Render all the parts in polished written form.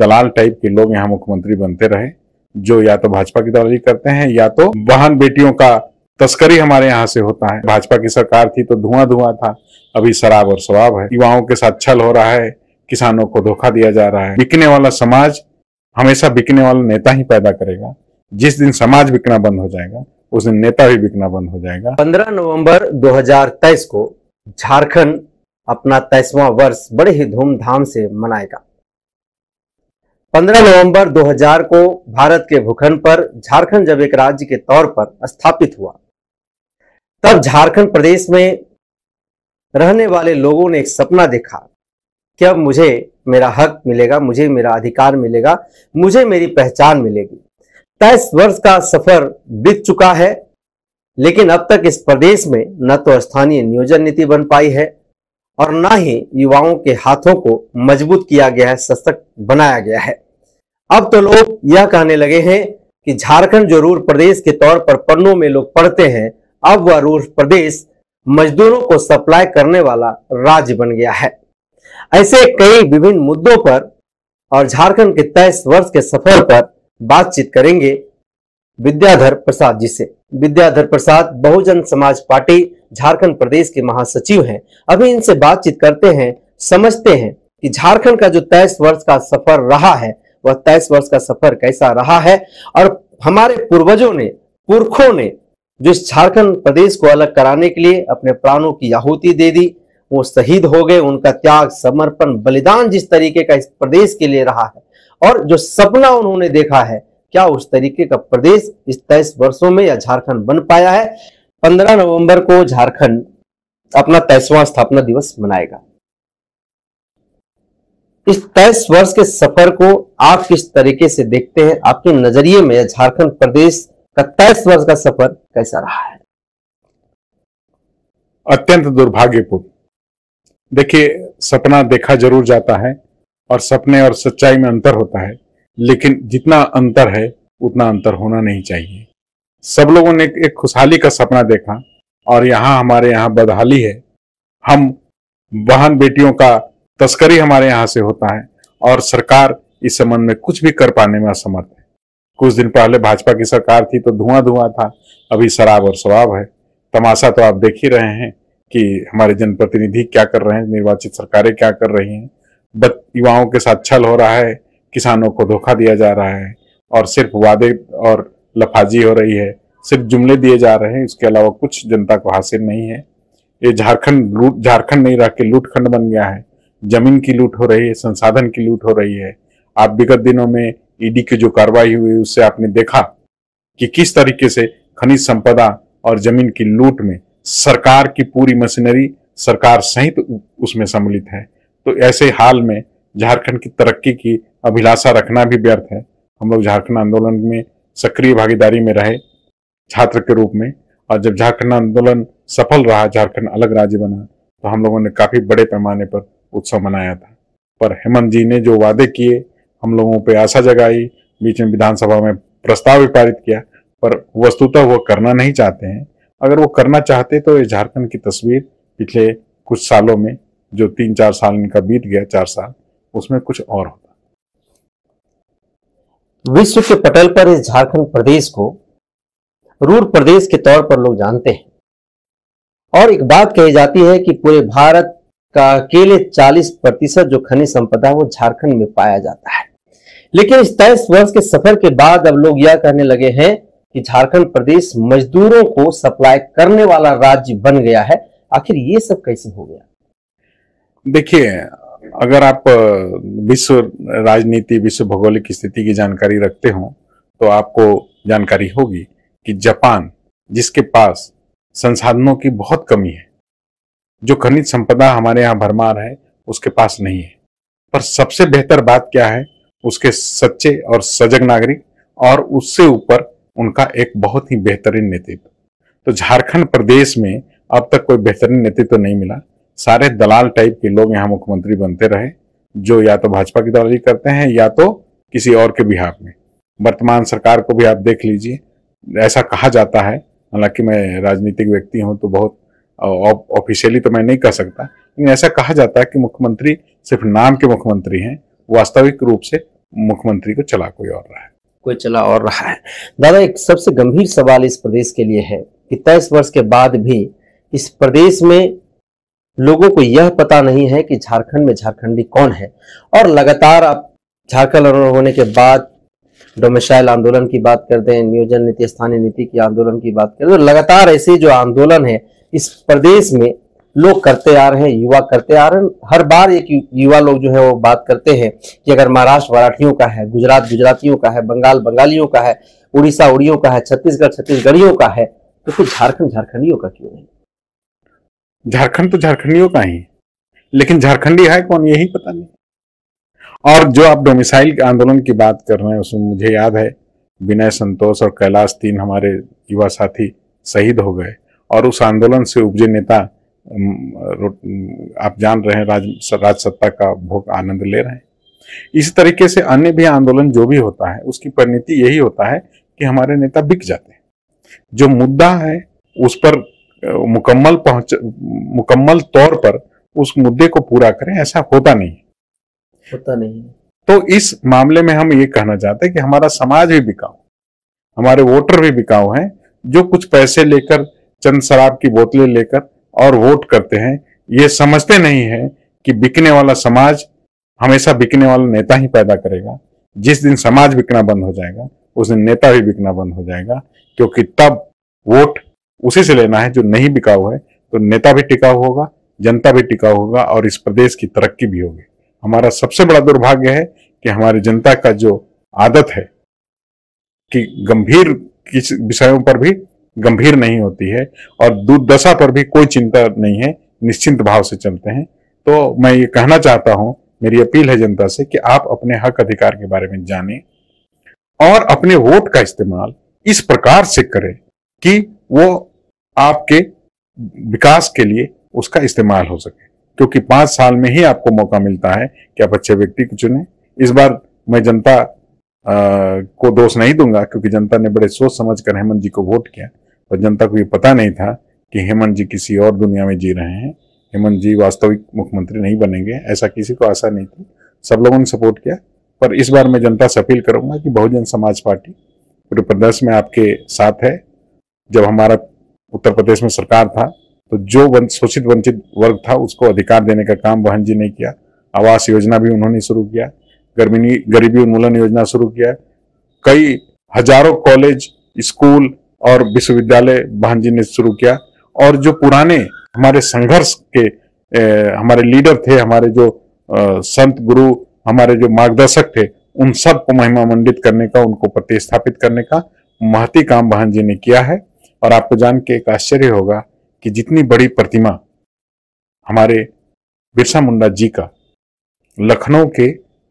दलाल type के लोग यहाँ मुख्यमंत्री बनते रहे, जो या तो भाजपा की दलाली करते हैं या तो बहन बेटियों का तस्करी हमारे यहाँ से होता है। भाजपा की सरकार थी तो धुआं धुआं था, अभी शराब और शराब है। युवाओं के साथ छल हो रहा है, किसानों को धोखा दिया जा रहा है। बिकने वाला समाज हमेशा बिकने वाला नेता ही पैदा करेगा। जिस दिन समाज बिकना बंद हो जाएगा उस दिन नेता भी बिकना बंद हो जाएगा। 15 नवंबर 2023 को झारखंड अपना 23वां वर्ष बड़े ही धूमधाम से मनाएगा। 15 नवंबर 2000 को भारत के भूखंड पर झारखंड जब एक राज्य के तौर पर स्थापित हुआ, तब झारखंड प्रदेश में रहने वाले लोगों ने एक सपना देखा कि अब मुझे मेरा हक मिलेगा, मुझे मेरा अधिकार मिलेगा, मुझे मेरी पहचान मिलेगी। 23 वर्ष का सफर बीत चुका है, लेकिन अब तक इस प्रदेश में न तो स्थानीय नियोजन नीति बन पाई है और न ही युवाओं के हाथों को मजबूत किया गया है, सशक्त बनाया गया है। अब तो लोग यह कहने लगे हैं कि झारखंड जो रूर प्रदेश के तौर पर पन्नों में लोग पढ़ते हैं, अब वह रूर प्रदेश मजदूरों को सप्लाई करने वाला राज्य बन गया है। ऐसे कई विभिन्न मुद्दों पर और झारखंड के 23 वर्ष के सफर पर बातचीत करेंगे विद्याधर प्रसाद जी से। विद्याधर प्रसाद बहुजन समाज पार्टी झारखंड प्रदेश के महासचिव हैं। अभी इनसे बातचीत करते हैं, समझते हैं कि झारखंड का जो 23 वर्ष का सफर रहा है वह 23 वर्ष का सफर कैसा रहा है और हमारे पूर्वजों ने, पुरखों ने जो इस झारखंड प्रदेश को अलग कराने के लिए अपने प्राणों की आहुति दे दी, वो शहीद हो गए। उनका त्याग, समर्पण, बलिदान जिस तरीके का इस प्रदेश के लिए रहा है और जो सपना उन्होंने देखा है, क्या उस तरीके का प्रदेश इस 23 वर्षों में या झारखंड बन पाया है? 15 नवंबर को झारखंड अपना 23वां स्थापना दिवस मनाएगा। इस 23 वर्ष के सफर को आप किस तरीके से देखते हैं? आपके नजरिए में झारखंड प्रदेश का 23 वर्ष का सफर कैसा रहा है? अत्यंत दुर्भाग्यपूर्ण। देखिए, सपना देखा जरूर जाता है और सपने और सच्चाई में अंतर होता है, लेकिन जितना अंतर है उतना अंतर होना नहीं चाहिए। सब लोगों ने एक खुशहाली का सपना देखा और हमारे यहाँ बदहाली है। हम बहन बेटियों का तस्करी हमारे यहाँ से होता है और सरकार इस संबंध में कुछ भी कर पाने में असमर्थ है। कुछ दिन पहले भाजपा की सरकार थी तो धुआं धुआं था, अभी शराब और शराब है। तमाशा तो आप देख ही रहे हैं कि हमारे जनप्रतिनिधि क्या कर रहे हैं, निर्वाचित सरकारें क्या कर रही हैं। युवाओं के साथ छल हो रहा है, किसानों को धोखा दिया जा रहा है और सिर्फ वादे और लफाजी हो रही है, सिर्फ जुमले दिए जा रहे हैं, इसके अलावा कुछ जनता को हासिल नहीं है। ये झारखंड नहीं रह के लूटखंड बन गया है। जमीन की लूट हो रही है, संसाधन की लूट हो रही है। आप विगत दिनों में ईडी की जो कार्रवाई हुई उससे आपने देखा कि किस तरीके से खनिज संपदा और जमीन की लूट में सरकार की पूरी मशीनरी, सरकार सहित उसमें सम्मिलित है। तो ऐसे हाल में झारखंड की तरक्की की अभिलाषा रखना भी व्यर्थ है। हम लोग झारखंड आंदोलन में सक्रिय भागीदारी में रहे छात्र के रूप में, और जब झारखंड आंदोलन सफल रहा, झारखंड अलग राज्य बना, तो हम लोगों ने काफी बड़े पैमाने पर उत्सव मनाया था। पर हेमंत जी ने जो वादे किए, हम लोगों पे आशा जगाई, बीच में विधानसभा में प्रस्ताव भी पारित किया, पर वस्तुतः वो करना नहीं चाहते हैं। अगर वो करना चाहते तो इस झारखंड की तस्वीर पिछले कुछ सालों में, जो 3-4 साल इनका बीत गया, 4 साल, उसमें कुछ और होता। विश्व के पटल पर इस झारखंड प्रदेश को रूर प्रदेश के तौर पर लोग जानते हैं और एक बात कही जाती है कि पूरे भारत का अकेले 40% जो खनिज संपदा है वो झारखंड में पाया जाता है। लेकिन इस 23 वर्ष के सफर के बाद अब लोग यह कहने लगे हैं कि झारखंड प्रदेश मजदूरों को सप्लाई करने वाला राज्य बन गया है। आखिर ये सब कैसे हो गया? देखिए, अगर आप विश्व राजनीति, विश्व भौगोलिक स्थिति की जानकारी रखते हो तो आपको जानकारी होगी कि जापान, जिसके पास संसाधनों की बहुत कमी है, जो खनिज संपदा हमारे यहाँ भरमार है, उसके पास नहीं है। पर सबसे बेहतर बात क्या है? उसके सच्चे और सजग नागरिक और उससे ऊपर उनका एक बहुत ही बेहतरीन नेतृत्व। तो झारखंड प्रदेश में अब तक कोई बेहतरीन नेतृत्व नहीं मिला। सारे दलाल टाइप के लोग यहाँ मुख्यमंत्री बनते रहे, जो या तो भाजपा की दलाली करते हैं या तो किसी और के बिहाफ में। वर्तमान सरकार को भी आप देख लीजिए, ऐसा कहा जाता है, हालांकि मैं राजनीतिक व्यक्ति हूं तो बहुत ऑफिशियली तो मैं नहीं कह सकता, लेकिन ऐसा कहा जाता है कि मुख्यमंत्री सिर्फ नाम के मुख्यमंत्री हैं, वास्तविक रूप से मुख्यमंत्री को चला कोई और रहा है। कोई चला और रहा है। दादा, एक सबसे गंभीर सवाल इस प्रदेश के लिए है कि 23 वर्ष के बाद भी इस प्रदेश में लोगों को यह पता नहीं है कि झारखंड में झारखंडी कौन है। और लगातार आप झारखंड अलग होने के बाद डोमिसाइल आंदोलन की बात करते हैं, नियोजन नीति, स्थानीय नीति की आंदोलन की बात करते हैं, तो लगातार ऐसे जो आंदोलन है इस प्रदेश में लोग करते आ रहे हैं, युवा करते आ रहे हैं। हर बार एक युवा लोग जो है वो बात करते हैं कि अगर महाराष्ट्र मराठियों का है, गुजरात गुजरातियों का है, बंगाल बंगालियों का है, उड़ीसा उड़ियों का है, छत्तीसगढ़ छत्तीसगढ़ियों का है, तो फिर झारखंड झारखंडियों का क्यों नहीं? झारखंड तो झारखंडियों का ही, लेकिन झारखंडी है कौन यही पता नहीं। और जो आप डोमिसाइल आंदोलन की बात कर रहे हैं उसमें मुझे याद है विनय संतोष और कैलाश, 3 हमारे युवा साथी शहीद हो गए। और उस आंदोलन से उपजे नेता आप जान रहे हैं राज सत्ता का भोग आनंद ले रहे हैं। इसी तरीके से अन्य भी आंदोलन जो भी होता है उसकी परिणति यही होता है कि हमारे नेता बिक जाते हैं। जो मुद्दा है उस पर मुकम्मल तौर पर उस मुद्दे को पूरा करें, ऐसा होता नहीं। तो इस मामले में हम ये कहना चाहते हैं कि हमारा समाज भी बिकाऊ, हमारे वोटर भी बिकाऊ हैं, जो कुछ पैसे लेकर, चंद शराब की बोतलें लेकर और वोट करते हैं। ये समझते नहीं है कि बिकने वाला समाज हमेशा बिकने वाला नेता ही पैदा करेगा। जिस दिन समाज बिकना बंद हो जाएगा उस दिन नेता भी बिकना बंद हो जाएगा, क्योंकि तब वोट उसी से लेना है जो नहीं बिकाऊ है। तो नेता भी टिकाऊ होगा, जनता भी टिकाऊ होगा और इस प्रदेश की तरक्की भी होगी। हमारा सबसे बड़ा दुर्भाग्य है कि हमारी जनता का जो आदत है कि गंभीर किस विषयों पर भी गंभीर नहीं होती है और दुर्दशा पर भी कोई चिंता नहीं है, निश्चिंत भाव से चलते हैं। तो मैं ये कहना चाहता हूं, मेरी अपील है जनता से कि आप अपने हक अधिकार के बारे में जानें और अपने वोट का इस्तेमाल इस प्रकार से करें कि वो आपके विकास के लिए उसका इस्तेमाल हो सके, क्योंकि 5 साल में ही आपको मौका मिलता है कि आप अच्छे व्यक्ति को चुनें। इस बार मैं जनता को दोष नहीं दूंगा, क्योंकि जनता ने बड़े सोच समझकर हेमंत जी को वोट किया, और जनता को ये पता नहीं था कि हेमंत जी किसी और दुनिया में जी रहे हैं। हेमंत जी वास्तविक मुख्यमंत्री नहीं बनेंगे, ऐसा किसी को आशा नहीं थी। सब लोगों ने सपोर्ट किया। पर इस बार मैं जनता से अपील करूंगा कि बहुजन समाज पार्टी पूरे प्रदेश में आपके साथ है। जब हमारा उत्तर प्रदेश में सरकार था तो जो शोषित वंचित वर्ग था उसको अधिकार देने का काम बहन जी ने किया। आवास योजना भी उन्होंने शुरू किया, गरीबी उन्मूलन योजना शुरू किया, कई हजारों कॉलेज, स्कूल और विश्वविद्यालय बहन जी ने शुरू किया। और जो पुराने हमारे संघर्ष के हमारे लीडर थे, हमारे जो संत गुरु, हमारे जो मार्गदर्शक थे, उन सबको महिमा मंडित करने का, उनको प्रतिस्थापित करने का महती काम बहन जी ने किया है। और आपको जान के एक आश्चर्य होगा कि जितनी बड़ी प्रतिमा हमारे बिरसा मुंडा जी का लखनऊ के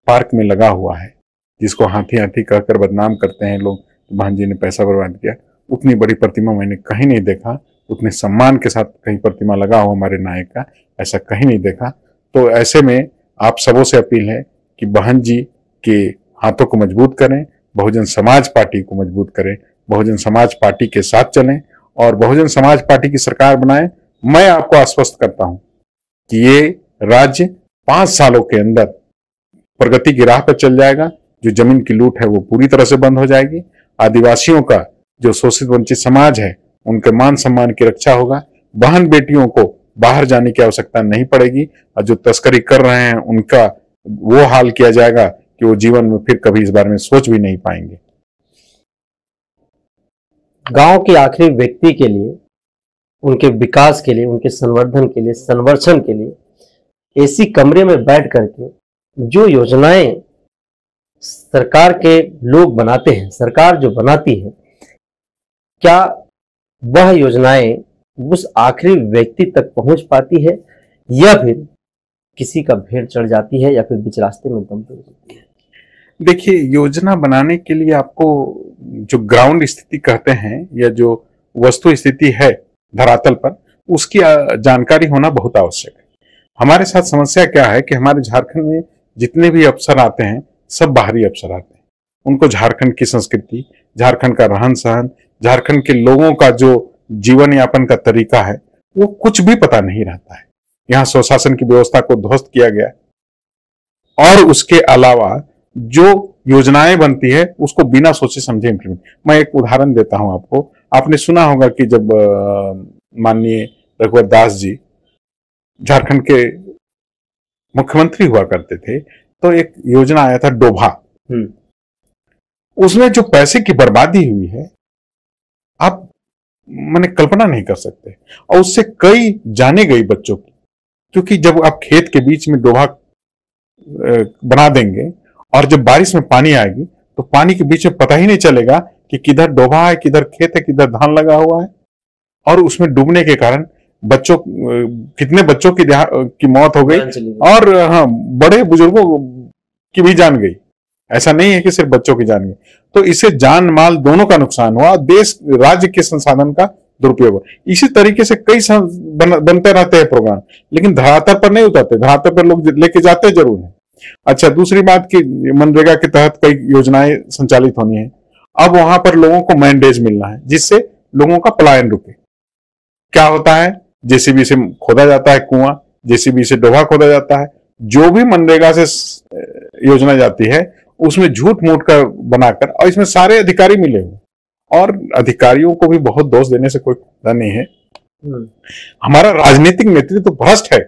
पार्क में लगा हुआ है, जिसको हाथी हाथी कहकर बदनाम करते हैं लोग, बहन जी ने पैसा बर्बाद किया, उतनी बड़ी प्रतिमा मैंने कहीं नहीं देखा। उतने सम्मान के साथ कहीं प्रतिमा लगा हो हमारे नायक का, ऐसा कहीं नहीं देखा। तो ऐसे में आप सबों से अपील है कि बहन जी के हाथों को मजबूत करें, बहुजन समाज पार्टी को मजबूत करें, बहुजन समाज पार्टी के साथ चलें और बहुजन समाज पार्टी की सरकार बनाएं। मैं आपको आश्वस्त करता हूं कि ये राज्य 5 सालों के अंदर प्रगति की राह पर चल जाएगा। जो जमीन की लूट है वो पूरी तरह से बंद हो जाएगी। आदिवासियों का जो शोषित वंचित समाज है उनके मान सम्मान की रक्षा होगा। बहन बेटियों को बाहर जाने की आवश्यकता नहीं पड़ेगी और जो तस्करी कर रहे हैं उनका वो हाल किया जाएगा कि वो जीवन में फिर कभी इस बारे में सोच भी नहीं पाएंगे। गांव के आखिरी व्यक्ति के लिए, उनके विकास के लिए, उनके संवर्धन के लिए, संरक्षण के लिए एसी कमरे में बैठ करके जो योजनाएं सरकार के लोग बनाते हैं, सरकार जो बनाती है, क्या वह योजनाएं उस आखिरी व्यक्ति तक पहुंच पाती है या फिर किसी का भेड़ चढ़ जाती है या फिर बीच रास्ते में दम तोड़ जाती है? देखिए, योजना बनाने के लिए आपको जो ग्राउंड स्थिति कहते हैं या जो वस्तु स्थिति है धरातल पर, उसकी जानकारी होना बहुत आवश्यक है। हमारे साथ समस्या क्या है कि हमारे झारखंड में जितने भी अफसर आते हैं सब बाहरी अफसर आते हैं। उनको झारखंड की संस्कृति, झारखंड का रहन सहन, झारखंड के लोगों का जो जीवन यापन का तरीका है वो कुछ भी पता नहीं रहता है। यहाँ स्वशासन की व्यवस्था को ध्वस्त किया गया और उसके अलावा जो योजनाएं बनती है उसको बिना सोचे समझे इम्प्लीमेंट। मैं एक उदाहरण देता हूं आपको। आपने सुना होगा कि जब माननीय रघुवर दास जी झारखंड के मुख्यमंत्री हुआ करते थे तो एक योजना आया था डोभा। उसमें जो पैसे की बर्बादी हुई है आप मैंने कल्पना नहीं कर सकते, और उससे कई जाने गई बच्चों की। क्योंकि जब आप खेत के बीच में डोभा बना देंगे और जब बारिश में पानी आएगी तो पानी के बीच में पता ही नहीं चलेगा कि किधर डोभा है, किधर खेत है, किधर धान लगा हुआ है। और उसमें डूबने के कारण बच्चों कितने बच्चों की मौत हो गई, और हाँ, बड़े बुजुर्गों की भी जान गई। ऐसा नहीं है कि सिर्फ बच्चों की जान गई। तो इससे जान माल दोनों का नुकसान हुआ, देश राज्य के संसाधन का दुरुपयोग हुआ। इसी तरीके से कई बनते रहते हैं प्रोग्राम, लेकिन धरातल पर नहीं उतरते। धरातल पर लोग लेके जाते जरूर है। अच्छा, दूसरी बात कि मनरेगा के तहत कई योजनाएं संचालित होनी है। अब वहां पर लोगों को मैंडेज मिलना है जिससे लोगों का पलायन रुके। क्या होता है, जेसीबी से खोदा जाता है कुआं, जेसीबी से डोभा खोदा जाता है। जो भी मनरेगा से योजना जाती है उसमें झूठ मूठ का बनाकर, और इसमें सारे अधिकारी मिले हुए, और अधिकारियों को भी बहुत दोष देने से कोई फायदा नहीं है। हमारा राजनीतिक नेतृत्व तो भ्रष्ट है,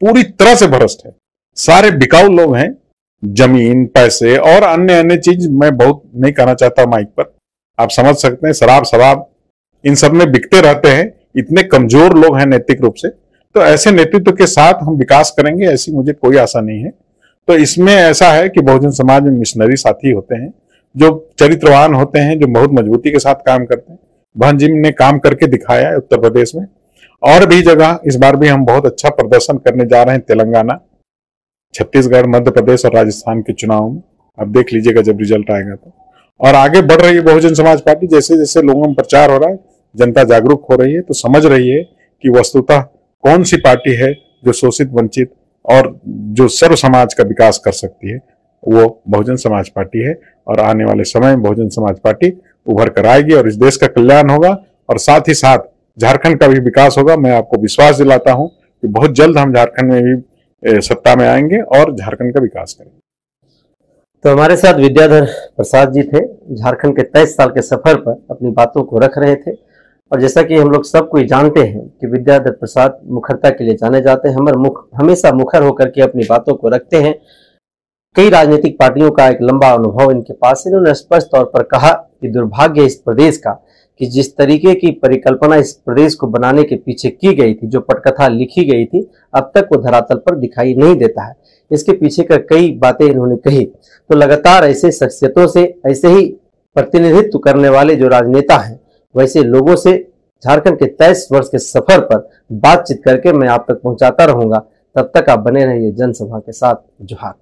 पूरी तरह से भ्रष्ट है। सारे बिकाऊ लोग हैं, जमीन, पैसे और अन्य चीज मैं बहुत नहीं कहना चाहता माइक पर, आप समझ सकते हैं। शराब इन सब में बिकते रहते हैं। इतने कमजोर लोग हैं नैतिक रूप से। तो ऐसे नेतृत्व के साथ हम विकास करेंगे ऐसी मुझे कोई आशा नहीं है। तो इसमें ऐसा है कि बहुजन समाज में मिशनरी साथी होते हैं जो चरित्रवान होते हैं, जो बहुत मजबूती के साथ काम करते हैं। बहन जी ने काम करके दिखाया है उत्तर प्रदेश में और भी जगह। इस बार भी हम बहुत अच्छा प्रदर्शन करने जा रहे हैं तेलंगाना, छत्तीसगढ़, मध्य प्रदेश और राजस्थान के चुनाव में। अब देख लीजिएगा जब रिजल्ट आएगा तो। और आगे बढ़ रही है बहुजन समाज पार्टी। जैसे जैसे लोगों में प्रचार हो रहा है, जनता जागरूक हो रही है, तो समझ रही है कि वस्तुतः कौन सी पार्टी है जो शोषित, वंचित और जो सर्व समाज का विकास कर सकती है, वो बहुजन समाज पार्टी है। और आने वाले समय में बहुजन समाज पार्टी उभर कर आएगी और इस देश का कल्याण होगा और साथ ही साथ झारखंड का भी विकास होगा। मैं आपको विश्वास दिलाता हूं कि बहुत जल्द हम झारखंड में भी सत्ता में आएंगे और झारखंड का विकास करेंगे। तो हमारे साथ विद्याधर प्रसाद जी थे, झारखंड के 23 साल के सफर पर अपनी बातों को रख रहे थे। और जैसा कि हम लोग सब कोई जानते हैं कि विद्याधर प्रसाद मुखरता के लिए जाने जाते हैं, हमेशा मुखर होकर के अपनी बातों को रखते हैं। कई राजनीतिक पार्टियों का एक लंबा अनुभव इनके पास है। इन्होंने स्पष्ट तौर पर कहा कि दुर्भाग्य इस प्रदेश का कि जिस तरीके की परिकल्पना इस प्रदेश को बनाने के पीछे की गई थी, जो पटकथा लिखी गई थी, अब तक वो धरातल पर दिखाई नहीं देता है। इसके पीछे का कई बातें इन्होंने कही। तो लगातार ऐसे शख्सियतों से, ऐसे ही प्रतिनिधित्व करने वाले जो राजनेता हैं, वैसे लोगों से झारखंड के 23 वर्ष के सफर पर बातचीत करके मैं आप तक पहुंचाता रहूंगा। तब तक आप बने रहिए जनसभा के साथ। जोहार।